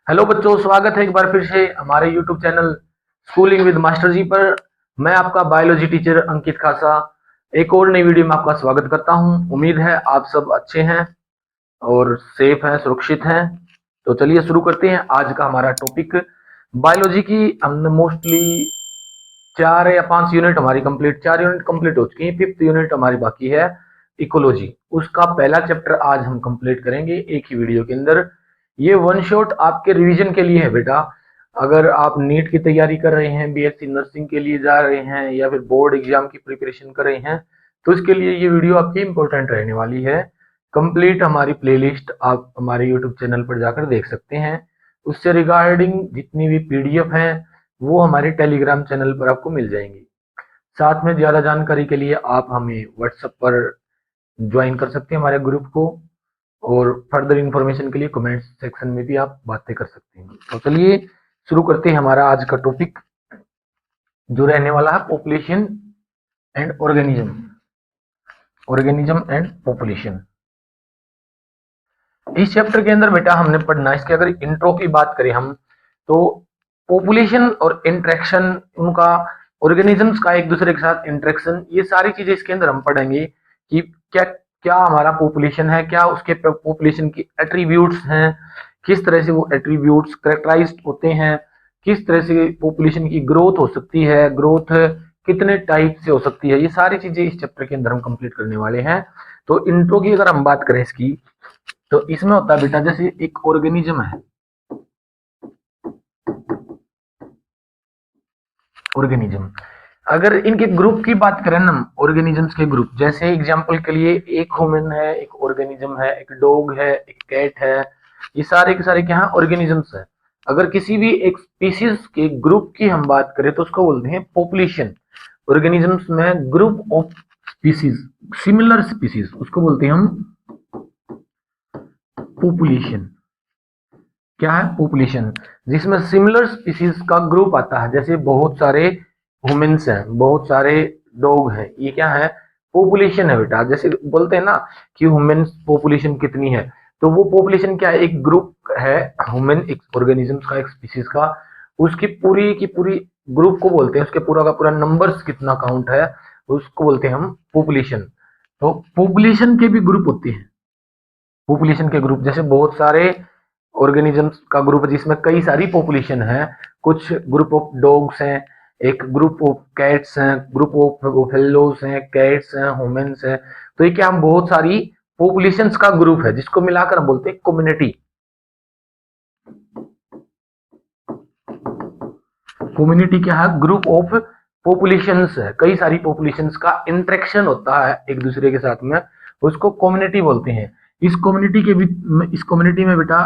Hello बच्चों, स्वागत है एक बार फिर से हमारे YouTube channel schooling with master ji पर। मैं आपका बायोलॉजी टीचर अंकित खासा एक और नई वीडियो में आपका स्वागत करता हूं। उम्मीद है आप सब अच्छे हैं और सेफ हैं, सुरक्षित हैं। तो चलिए शुरू करते हैं आज का हमारा टॉपिक। बायोलॉजी की हमने मोस्टली 4 या 5 यूनिट हमारी कंप्लीट 4 यूनिट कंप्लीट हो चुकी हैं। 5th यूनिट हमारी बाकी है, इकोलॉजी। उसका पहला चैप्टर आज हम कंप्लीट करेंगे एक ही वीडियो के अंदर। ये वन शॉट आपके रिवीजन के लिए है बेटा। अगर आप नीट की तैयारी कर रहे हैं, बीएससी नर्सिंग के लिए जा रहे हैं या फिर बोर्ड एग्जाम की प्रिपरेशन कर रहे हैं, तो इसके लिए ये वीडियो आपकी इंपॉर्टेंट रहने वाली है। कंप्लीट हमारी प्लेलिस्ट आप हमारे यूट्यूब चैनल पर जाकर देख सकते हैं। उससे रिगार्डिंग जितनी भी पीडीएफ हैं वो हमारे टेलीग्राम चैनल पर आपको मिल जाएंगी। साथ में ज्यादा जानकारी के लिए आप हमें व्हाट्सएप पर ज्वाइन कर सकते हैं हमारे ग्रुप को, और फर्दर इंफॉर्मेशन के लिए कमेंट सेक्शन में भी आप बातें कर सकते हैं। तो चलिए शुरू करते हैं हमारा आज का टॉपिक, जो रहने वाला है population and organism. Organism and population इस चैप्टर के अंदर बेटा हमने पढ़ना है। इसके अगर इंट्रो की बात करें हम, तो पॉपुलेशन और इंटरेक्शन, उनका ऑर्गेनिजम्स का एक दूसरे के साथ इंटरेक्शन, ये सारी चीजें इसके अंदर हम पढ़ेंगे कि क्या क्या हमारा पॉपुलेशन है, क्या उसके पॉपुलेशन की एट्रीब्यूट्स हैं, किस तरह से वो एट्रीब्यूट्स करेक्टराइज्ड होते हैं, किस तरह से पॉपुलेशन की ग्रोथ हो सकती है, ग्रोथ कितने टाइप से हो सकती है। ये सारी चीजें इस चैप्टर के अंदर हम कंप्लीट करने वाले हैं। तो इंट्रो की अगर हम बात करें इसकी, तो इसमें होता है बेटा, जैसे एक ऑर्गेनिज्म है, ऑर्गेनिज्म, अगर इनके ग्रुप की बात करें ना, ऑर्गेनिजम्स के ग्रुप, जैसे एग्जांपल के लिए एक ह्यूमन है, एक ऑर्गेनिज्म है, एक डॉग है, एक कैट है, ये सारे के सारे क्या है, ऑर्गेनिजम्स है। अगर किसी भी एक स्पीसीज के ग्रुप की हम बात करें तो उसको बोलते हैं पॉपुलेशन। ऑर्गेनिजम्स में group of species, similar species, उसको बोलते हैं हम पॉपुलेशन। क्या है पॉपुलेशन? जिसमें सिमिलर स्पीसीज का ग्रुप आता है। जैसे बहुत सारे ह्यूमंस हैं, बहुत सारे डॉग हैं, ये क्या है, पॉपुलेशन है बेटा। जैसे बोलते हैं ना कि ह्यूमंस पॉपुलेशन कितनी है, तो वो पॉपुलेशन क्या है, एक ग्रुप है ह्यूमन, एक ऑर्गेनिजम्स का, एक स्पीसीज का, उसकी पूरी की पूरी ग्रुप को बोलते हैं, उसके पूरा का पूरा नंबर्स कितना काउंट है, उसको बोलते हैं हम पॉपुलेशन। तो पॉपुलेशन के भी ग्रुप होते हैं, पॉपुलेशन के ग्रुप, जैसे बहुत सारे ऑर्गेनिजम्स का ग्रुप है जिसमें कई सारी पॉपुलेशन है। कुछ ग्रुप ऑफ डॉग्स हैं, एक ग्रुप ऑफ कैट्स हैं, ग्रुप ऑफ फेलोस हैं, कैट्स हैं, ह्यूमंस हैं। तो ये क्या, हम बहुत सारी पॉपुलेशंस का ग्रुप है जिसको मिलाकर हम बोलते हैं कम्युनिटी। कम्युनिटी क्या है, ग्रुप ऑफ पॉपुलेशंस है, कई सारी पॉपुलेशंस का इंटरेक्शन होता है एक दूसरे के साथ में, उसको कम्युनिटी बोलते हैं। इस कम्युनिटी के भी, इस कम्युनिटी में बेटा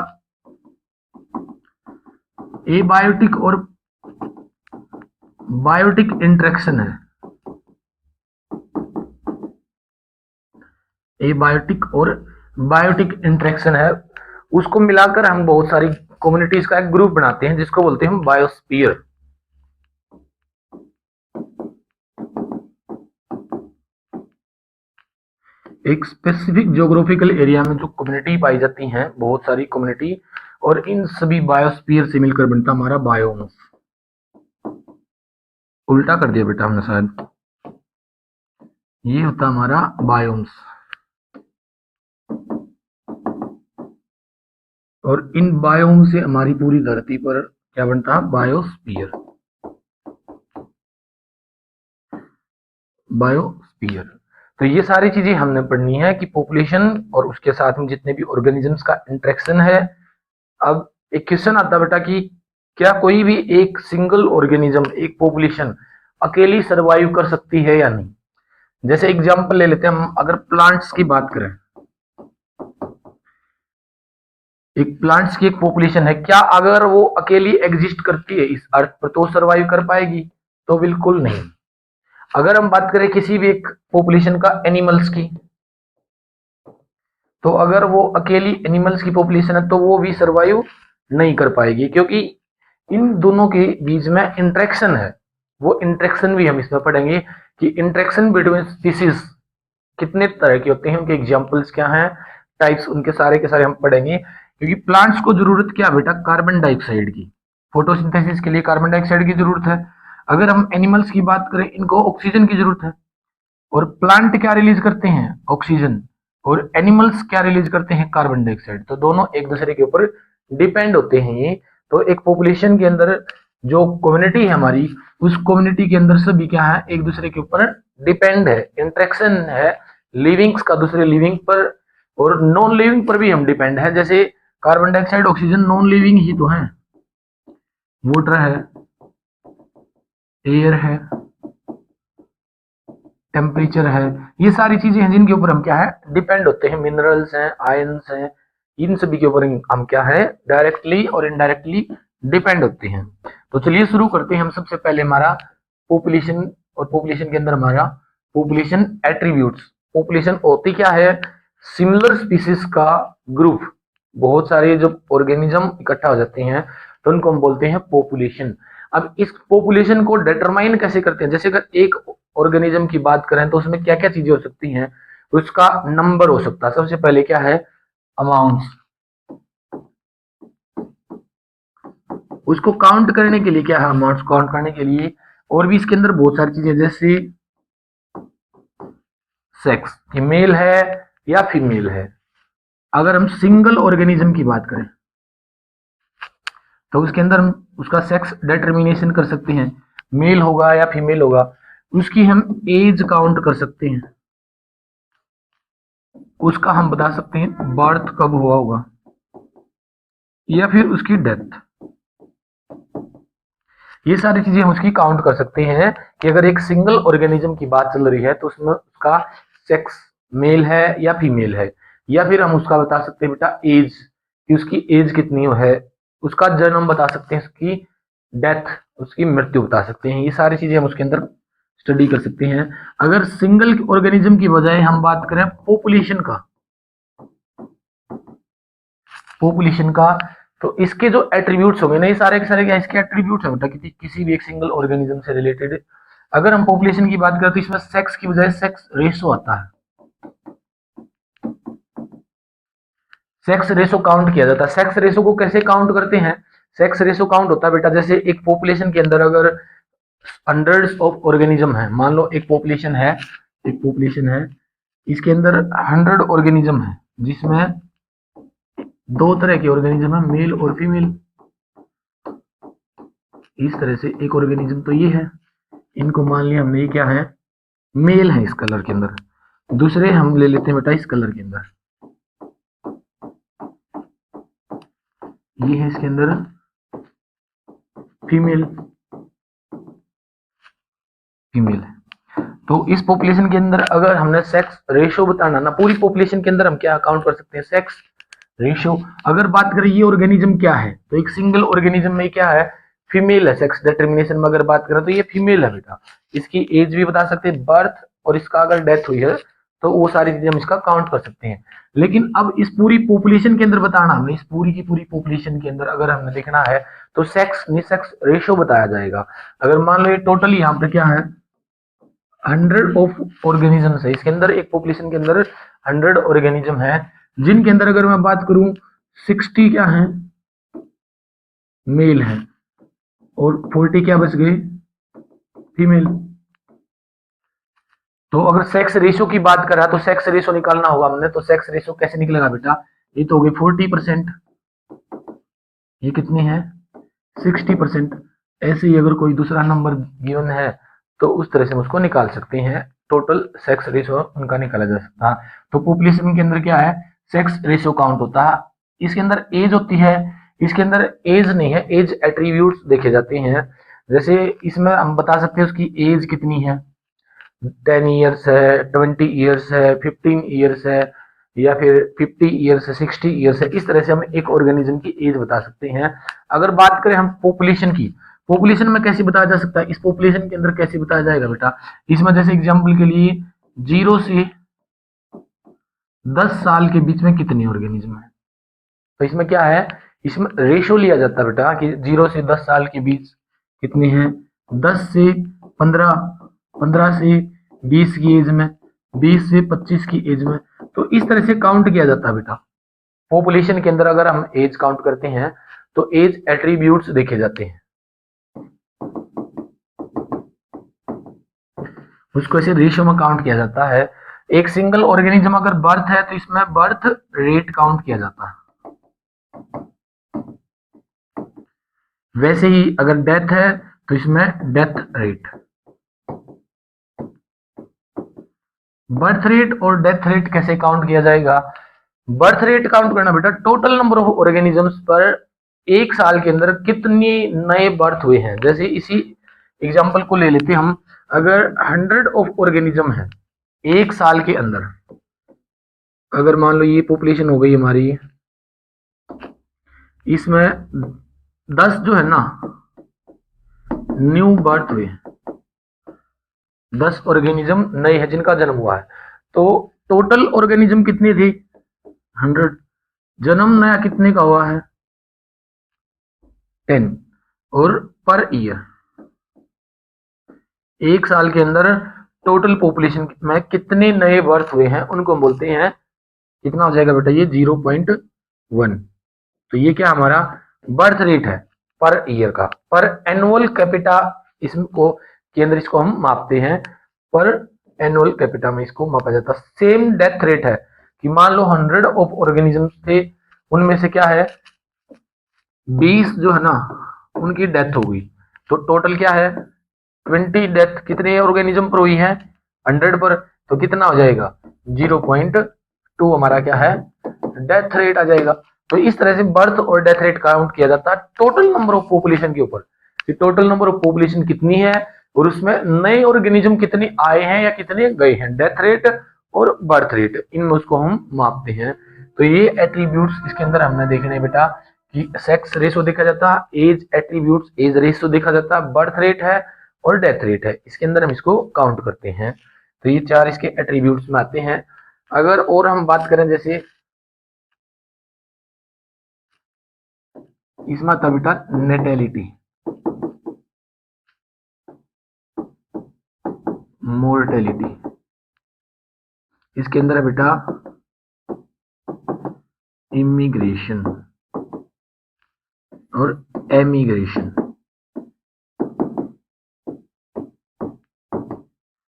एबायोटिक और बायोटिक इंटरेक्शन है। एबायोटिक और बायोटिक इंटरेक्शन है, उसको मिलाकर हम बहुत सारी कम्युनिटीज का एक ग्रुप बनाते हैं जिसको बोलते हैं हम बायोस्फीयर। एक स्पेसिफिक ज्योग्राफिकल एरिया में जो कम्युनिटी पाई जाती हैं, बहुत सारी कम्युनिटी, और इन सभी बायोस्फीयर से मिलकर बनता हमारा बायोम्स। उल्टा कर दिया बेटा हमने शायद, ये होता हमारा बायोम्स। और इन बायोम से हमारी पूरी धरती पर क्या बनता है, बायोस्फीयर। बायोस्फीयर। तो ये सारी चीजें हमने पढ़नी है कि पॉपुलेशन और उसके साथ में जितने भी ऑर्गेनिजम्स का इंटरेक्शन है। अब एक क्वेश्चन आता है बेटा कि क्या कोई भी एक सिंगल ऑर्गेनिज्म, एक पॉपुलेशन अकेली सरवाइव कर सकती है या नहीं? जैसे एग्जांपल ले लेते हैं हम, अगर प्लांट्स की बात करें, एक प्लांट्स की एक पॉपुलेशन है, क्या अगर वो अकेली एग्जिस्ट करती है इस अर्थ पर तो सरवाइव कर पाएगी? तो बिल्कुल नहीं। अगर हम बात करें किसी भी एक पॉपुलेशन का एनिमल्स की, तो अगर वो अकेली एनिमल्स की पॉपुलेशन है तो वो भी सरवाइव नहीं कर पाएगी, क्योंकि इन दोनों के बीच में इंटरेक्शन है। वो इंटरेक्शन भी हम इसमें पढ़ेंगे कि इंटरेक्शन बिटवीन स्पीसीज कितने तरह के होते हैं, उनके एग्जांपल्स क्या हैं, टाइप्स, उनके सारे के सारे हम पढ़ेंगे क्योंकि प्लांट्स को जरूरत क्या बेटा, कार्बन डाइऑक्साइड की, फोटोसिंथेसिस के लिए कार्बन डाइऑक्साइड की जरूरत है। अगर हम एनिमल्स की बात करें, इनको ऑक्सीजन की जरूरत है। और प्लांट क्या रिलीज करते हैं, ऑक्सीजन, और एनिमल्स क्या रिलीज करते हैं, कार्बन डाइऑक्साइड। तो दोनों एक दूसरे के ऊपर डिपेंड होते हैं ये। तो एक पॉपुलेशन के अंदर जो कम्युनिटी है हमारी, उस कम्युनिटी के अंदर सभी क्या है, एक दूसरे के ऊपर डिपेंड है, इंटरेक्शन है लिविंग्स का दूसरे लिविंग पर, और नॉन लिविंग पर भी हम डिपेंड है। जैसे carbon dioxide, oxygen non living ही तो है, वाटर है, एयर है, टेम्परेचर है, ये सारी चीजें हैं जिनके ऊपर हम क्या है, डिपेंड होते हैं। मिनरल्स हैं, आयंस हैं, इन सभी के ऊपर हम क्या है, डायरेक्टली और इनडायरेक्टली डिपेंड होते हैं। तो चलिए शुरू करते हैं हम। सबसे पहले हमारा पॉपुलेशन, और पॉपुलेशन के अंदर हमारा पॉपुलेशन एट्रीब्यूट्स। पॉपुलेशन होती क्या है, सिमिलर स्पीसीज का ग्रुप, बहुत सारे जो ऑर्गेनिज्म इकट्ठा हो जाते हैं तो उनको हम बोलते हैं पॉपुलेशन। अब इस पॉपुलेशन को डिटरमाइन कैसे करते हैं, जैसे अगर एक ऑर्गेनिज्म की बात करें तो उसमें क्या क्या चीजें हो सकती हैं, उसका नंबर हो सकता है। सबसे पहले क्या है, अमाउंट, उसको काउंट करने के लिए क्या है, अमाउंट काउंट करने के लिए। और भी इसके अंदर बहुत सारी चीजें, जैसे सेक्स, कि मेल है या फीमेल है। अगर हम सिंगल ऑर्गेनिज्म की बात करें तो उसके अंदर हम उसका सेक्स डिटर्मिनेशन कर सकते हैं, मेल होगा या फीमेल होगा। उसकी हम एज काउंट कर सकते हैं, उसका हम बता सकते हैं बर्थ कब हुआ होगा, या फिर उसकी डेथ। ये सारी चीजें हम उसकी काउंट कर सकते हैं कि अगर एक सिंगल ऑर्गेनिज्म की बात चल रही है तो उसमें उसका सेक्स मेल है या फीमेल है। या फिर हम उसका बता सकते हैं बेटा एज, कि उसकी एज कितनी है, उसका जन्म बता सकते हैं, उसकी डेथ, उसकी मृत्यु बता सकते हैं। ये सारी चीजें हम उसके अंदर स्टडी कर सकते हैं। अगर सिंगल ऑर्गेनिज्म की बजाय हम बात करें पॉपुलेशन का, पॉपुलेशन का, तो इसके जो एट्रीब्यूट्स होंगे ना, ये सारे के सारे क्या इसके एट्रीब्यूट्स हैं बेटा, किसी भी एक सिंगल ऑर्गेनिज्म से रिलेटेड। अगर हम पॉपुलेशन की बात करें तो इसमें सेक्स की बजाय सेक्स रेशो आता है, सेक्स रेशो काउंट किया जाता है। सेक्स रेशो को कैसे काउंट करते हैं, सेक्स रेशो काउंट होता है बेटा, जैसे एक पॉपुलेशन के अंदर अगर हंड्रेड्स ऑफ ऑर्गेनिज्म है, मान लो एक पॉपुलेशन है, एक पॉपुलेशन है, इसके अंदर 100 ऑर्गेनिज्म है, जिसमें दो तरह के ऑर्गेनिज्म है, मेल और फीमेल। इस तरह से एक ऑर्गेनिज्म तो ये है, इनको मान लिया हमने, ये क्या है, मेल है इस कलर के अंदर। दूसरे हम ले लेते हैं बेटा इस कलर के अंदर, ये है इसके अंदर फीमेल, फीमेल है। तो इस पॉपुलेशन के अंदर अगर हमने सेक्स रेशो बताना ना, पूरी पॉपुलेशन के अंदर हम क्या काउंट कर सकते हैं, सेक्स रेशो। अगर बात करें ये ऑर्गेनिज्म क्या है, तो एक सिंगल ऑर्गेनिज्म में क्या है, फीमेल है। सेक्स डिटर्मिनेशन में अगर बात करें तो ये फीमेल है बेटा। इसकी एज भी बता सकते हैं, बर्थ, और इसका अगर डेथ हुई है तो वो सारी चीजें हम इसका काउंट कर सकते हैं। लेकिन अब इस पूरी पॉपुलेशन के अंदर बताना हमने, इस पूरी की पूरी पॉपुलेशन के अंदर अगर हमने देखना है तो सेक्स नहीं, सेक्स रेशो बताया जाएगा। अगर मान लो ये टोटल यहाँ पे क्या है, 100 ऑफ ऑर्गेनिज्म है, इसके अंदर एक पॉपुलेशन के अंदर 100 ऑर्गेनिज्म है, जिनके अंदर अगर मैं बात करूं 60 क्या है, मेल है, और 40 क्या बच गए, फीमेल। तो अगर सेक्स रेशो की बात करा तो सेक्स रेशो निकालना होगा हमने, तो सेक्स रेशो कैसे निकलेगा बेटा, ये तो हो गई 40%, ये कितनी है 60%। ऐसे ही अगर कोई दूसरा नंबर गिवन है तो उस तरह से हम उसको निकाल सकते हैं, टोटल सेक्स रेशो उनका निकाला जा सकता है। तो पॉपुलेशन के अंदर क्या है, सेक्स रेशो काउंट होता है। इसके अंदर एज होती है, इसके अंदर एज नहीं है, एज एट्रीब्यूट्स देखे जाते हैं। जैसे इसमें हम बता सकते हैं उसकी एज कितनी है, 10 ईयर्स है, 20 ईयर्स है, 15 ईयर्स है, या फिर 50 ईयर्स है, 60 ईयर्स है। इस तरह से हम एक ऑर्गेनिज्म की एज बता सकते हैं। अगर बात करें हम पॉपुलेशन की, पॉपुलेशन में कैसे बताया जा सकता है, इस पॉपुलेशन के अंदर कैसे बताया जाएगा बेटा, इसमें जैसे एग्जांपल के लिए 0 से 10 साल के बीच में कितने ऑर्गेनिज्म है, तो इसमें क्या है, इसमें रेशो लिया जाता है बेटा कि 0 से 10 साल के बीच कितने हैं, 10 से 15, 15 से 20 की एज में, 20 से 25 की एज में। तो इस तरह से काउंट किया जाता है बेटा। पॉपुलेशन के अंदर अगर हम एज काउंट करते हैं तो एज एट्रीब्यूट्स देखे जाते हैं, उसको ऐसे रेशियो में काउंट किया जाता है। एक सिंगल ऑर्गेनिज्म अगर बर्थ है तो इसमें बर्थ रेट काउंट किया जाता है, वैसे ही अगर डेथ है तो इसमें डेथ रेट। बर्थ रेट और डेथ रेट कैसे काउंट किया जाएगा? बर्थ रेट काउंट करना बेटा टोटल नंबर ऑफ ऑर्गेनिजम्स पर एक साल के अंदर कितने नए बर्थ हुए हैं। जैसे इसी एग्जांपल को ले लेते हम, अगर 100 ऑफ ऑर्गेनिज्म है एक साल के अंदर, अगर मान लो ये पॉपुलेशन हो गई हमारी, इसमें 10 जो है ना न्यू बर्थ हुए, 10 ऑर्गेनिज्म नए हैं जिनका जन्म हुआ है, तो टोटल ऑर्गेनिज्म कितनी थी? 100। जन्म नया कितने का हुआ है? 10। और पर ईयर एक साल के अंदर टोटल पॉपुलेशन में कितने नए बर्थ हुए हैं उनको हम बोलते हैं, कितना हो जाएगा बेटा? ये 0.1। तो ये क्या हमारा बर्थ रेट है पर ईयर का। पर एनुअल कैपिटा इसको के अंदर इसको हम मापते हैं, पर एनुअल कैपिटा में इसको मापा जाता है। सेम डेथ रेट है कि मान लो 100 ऑफ ऑर्गेनिजम्स थे, उनमें से क्या है 20 जो है ना उनकी डेथ हो गई, तो टोटल क्या है 20 डेथ कितने ऑर्गेनिज्म पर हुई है 100 पर, तो कितना हो जाएगा 0.2 हमारा क्या है डेथ रेट आ जाएगा। तो इस तरह से बर्थ और डेथ रेट काउंट किया जाता है टोटल नंबर ऑफ पॉपुलेशन के ऊपर, कि टोटल नंबर ऑफ पॉपुलेशन कितनी है और उसमें नए ऑर्गेनिज्म कितने आए हैं या कितने गए हैं, डेथ रेट और बर्थ रेट, इनमें उसको हम मापते हैं। तो ये एट्रीब्यूट्स इसके अंदर हमने देखने बेटा कि सेक्स रेशो देखा जाता है, एज एट्रीब्यूट्स एज रेशो देखा जाता है, बर्थ रेट है और डेथ रेट है, इसके अंदर हम इसको काउंट करते हैं। तो ये चार इसके एट्रीब्यूट्स में आते हैं। अगर और हम बात करें जैसे इसमें आता बेटा नेटेलिटी, मोर्टेलिटी, इसके अंदर है बेटा इमिग्रेशन और एमिग्रेशन।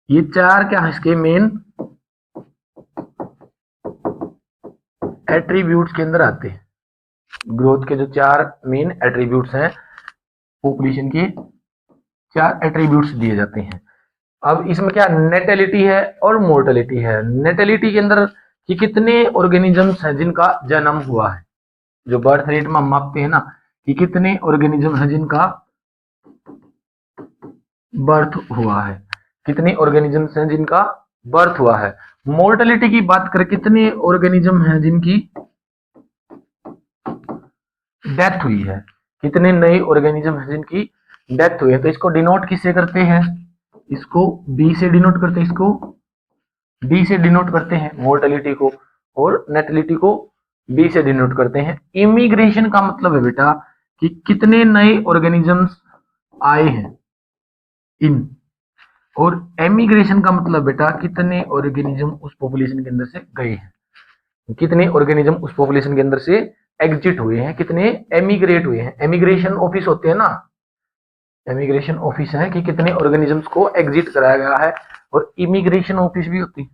ये चार क्या है इसके मेन एट्रीब्यूट्स के अंदर आते हैं। ग्रोथ के जो चार मेन एट्रीब्यूट्स हैं, पॉपुलेशन के चार एट्रीब्यूट्स दिए जाते हैं। अब इसमें क्या नेटेलिटी है और मोर्टेलिटी है। नेटेलिटी के अंदर कि कितने ऑर्गेनिजम्स हैं जिनका जन्म हुआ है, जो बर्थ रेट में हम मापते हैं ना कि कितने ऑर्गेनिज्म हैं जिनका बर्थ हुआ है, कितने ऑर्गेनिजम्स हैं जिनका बर्थ हुआ है। मोर्टेलिटी की बात करें कितने ऑर्गेनिज्म हैं जिनकी डेथ हुई है, कितने नए ऑर्गेनिज्म हैं जिनकी डेथ हुई है। तो इसको डिनोट किससे करते हैं? इसको बी से डिनोट करते हैं, इसको डी से डिनोट करते हैं मोर्टेलिटी को, और नेटेलिटी को बी से डिनोट करते हैं। इमिग्रेशन का मतलब है बेटा कि कितने नए ऑर्गेनिजम्स आए हैं इन, और एमिग्रेशन का मतलब बेटा कितने ऑर्गेनिज्म उस पॉपुलेशन के अंदर से गए हैं, कितने ऑर्गेनिज्म उस पॉपुलेशन के अंदर से एग्जिट हुए हैं, कितने एमिग्रेट हुए हैं। एमिग्रेशन ऑफिस होते हैं ना, एमिग्रेशन ऑफिस है कि कितने ऑर्गेनिजम्स को एग्जिट कराया गया है, और इमिग्रेशन ऑफिस भी होती है,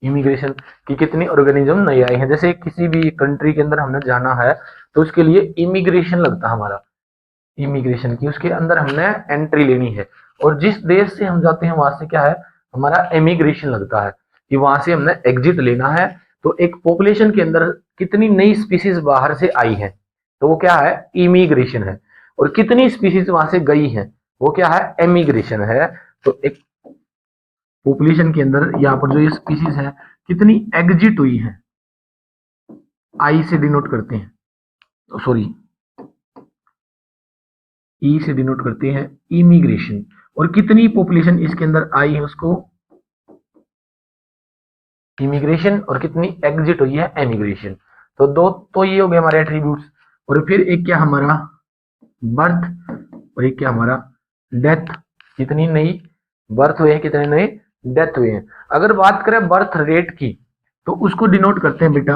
इमिग्रेशन कि कितने ऑर्गेनिज्म नए आए हैं। जैसे किसी भी कंट्री के अंदर हमने जाना है तो उसके लिए इमिग्रेशन लगता है हमारा, इमिग्रेशन की उसके अंदर हमने एंट्री लेनी है, और जिस देश से हम जाते हैं वहां से क्या है हमारा एमिग्रेशन लगता है कि वहां से हमने एग्जिट लेना है। तो एक पॉपुलेशन के अंदर कितनी नई स्पीसीज बाहर से आई है तो वो क्या है इमिग्रेशन है, और कितनी स्पीसीज वहां से गई है वो क्या है एमिग्रेशन है। तो एक पॉपुलेशन के अंदर यहाँ पर जो ये स्पीसीज है कितनी एग्जिट हुई है, आई से डिनोट करते हैं, सॉरी ई से डिनोट करते हैं इमिग्रेशन, और कितनी पॉपुलेशन इसके अंदर आई है उसको इमिग्रेशन, और कितनी एग्जिट हुई है एमिग्रेशन। तो दो तो ये हो गए हमारे एट्रीब्यूट्स, और फिर एक क्या हमारा बर्थ और एक क्या हमारा डेथ, कितनी नई बर्थ हुए हैं कितने नए डेथ हुए हैं। अगर बात करें बर्थ रेट की तो उसको डिनोट करते हैं बेटा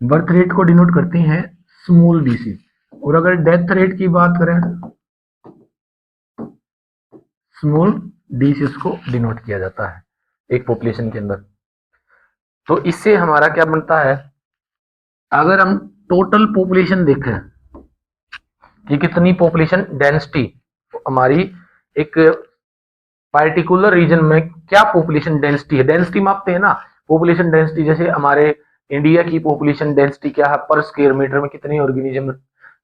बर्थ रेट को डिनोट करते हैं स्मॉल डी से, और अगर डेथ रेट की बात करें स्मॉल डी से उसको डिनोट किया जाता है एक पॉपुलेशन के अंदर। तो इससे हमारा क्या बनता है, अगर हम टोटल पॉपुलेशन देखें कि कितनी पॉपुलेशन डेंसिटी हमारी एक पार्टिकुलर रीजन में क्या पॉपुलेशन डेंसिटी है, डेंसिटी मापते हैं ना पॉपुलेशन डेंसिटी, जैसे हमारे इंडिया की पॉपुलेशन डेंसिटी क्या है, पर स्क्वायर मीटर में कितने ऑर्गेनिज्म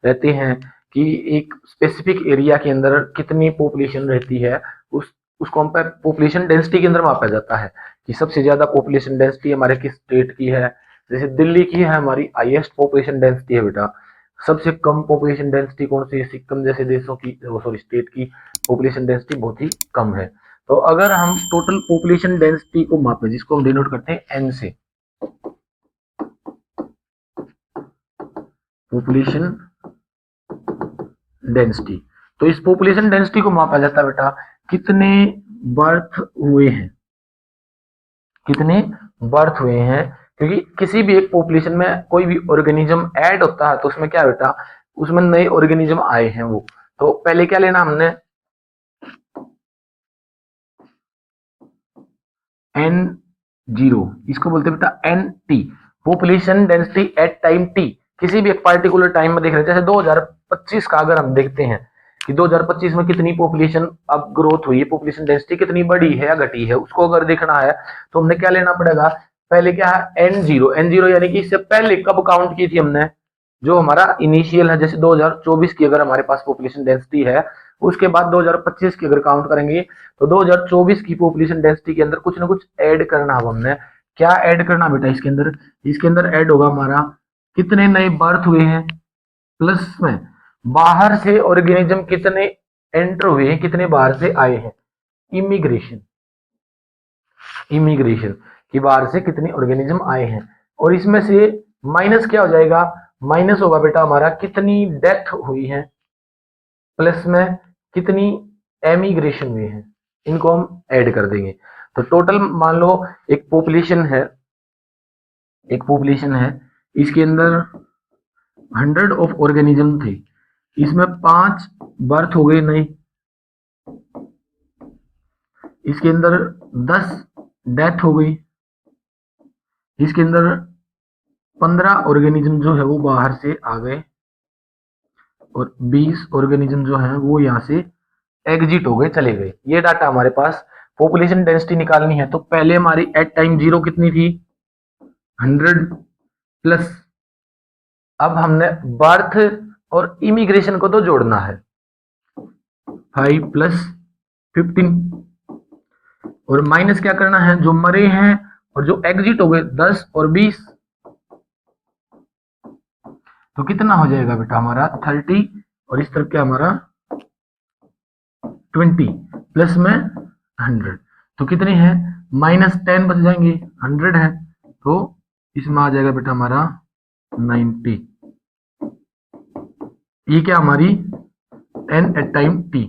रहते हैं, कि एक स्पेसिफिक एरिया के अंदर कितनी पॉपुलेशन रहती है, उसको हम पॉपुलेशन डेंसिटी के अंदर मापा जाता है कि सबसे ज्यादा पॉपुलेशन डेंसिटी हमारे किस स्टेट की है। जैसे दिल्ली की है हमारी हाईएस्ट पॉपुलेशन डेंसिटी है बेटा, सबसे कम पॉपुलेशन डेंसिटी कौन सी है, सिक्किम जैसे देशों की, सॉरी स्टेट की पॉपुलेशन डेंसिटी बहुत ही कम है। तो अगर हम टोटल पॉपुलेशन डेंसिटी को मापें जिसको हम डिनोट करते हैं एन से, पॉपुलेशन डेंसिटी, तो इस पॉपुलेशन डेंसिटी को मापा जाता है बेटा कितने बर्थ हुए हैं, कितने बर्थ हुए हैं, क्योंकि किसी भी एक पॉपुलेशन में कोई भी ऑर्गेनिज्म ऐड होता है तो उसमें क्या बेटा, उसमें नए ऑर्गेनिज्म आए हैं वो, तो पहले क्या लेना हमने एन जीरो, इसको बोलते हैं बेटा N T, population density at time T, किसी भी एक पार्टिकुलर टाइम में देख रहे हैं, जैसे 2025 का अगर हम देखते हैं कि 2025 में कितनी पॉपुलेशन अब ग्रोथ हुई है, पॉपुलेशन डेंसिटी कितनी बढ़ी है या घटी है, उसको अगर देखना है तो हमने क्या लेना पड़ेगा, पहले क्या है एन जीरो, एन जीरो यानी कि इससे पहले कब काउंट की थी हमने, जो हमारा इनिशियल है, जैसे 2024 की अगर हमारे पास पॉपुलेशन डेंसिटी है, उसके बाद 2025 की अगर काउंट करेंगे तो 2024 की पॉपुलेशन डेंसिटी के अंदर कुछ ना कुछ ऐड करना है हमने, क्या ऐड करना बेटा इसके अंदर, इसके अंदर ऐड होगा हमारा कितने नए बर्थ हुए हैं, प्लस में बाहर से ऑर्गेनिज्म कितने एंटर हुए हैं, कितने बाहर से आए हैं, इमिग्रेशन, इमिग्रेशन कि बाहर से कितने ऑर्गेनिज्म आए हैं, और इसमें से माइनस क्या हो जाएगा, माइनस होगा बेटा हमारा कितनी डेथ हुई है, प्लस में कितनी एमिग्रेशन हुई है, इनको हम ऐड कर देंगे। तो टोटल मान लो एक पॉपुलेशन है, एक पॉपुलेशन है, इसके अंदर 100 ऑफ ऑर्गेनिज्म थे, इसमें 5 बर्थ हो गए नए, इसके अंदर 10 डेथ हो गई, इसके अंदर 15 ऑर्गेनिज्म जो है वो बाहर से आ गए, और 20 ऑर्गेनिज्म जो है वो यहाँ से एग्जिट हो गए, चले गए। ये डाटा हमारे पास, पॉपुलेशन डेंसिटी निकालनी है तो पहले हमारी एट टाइम जीरो कितनी थी 100, प्लस अब हमने बर्थ और इमिग्रेशन को तो जोड़ना है 5 प्लस 15, और माइनस क्या करना है जो मरे हैं और जो एग्जिट हो गए 10 और 20, तो कितना हो जाएगा बेटा हमारा 30, और इस तरफ क्या हमारा 20 प्लस में 100, तो कितने हैं -10 बच जाएंगे, 100 है तो इसमें आ जाएगा बेटा हमारा 90, ये क्या हमारी n एट टाइम t,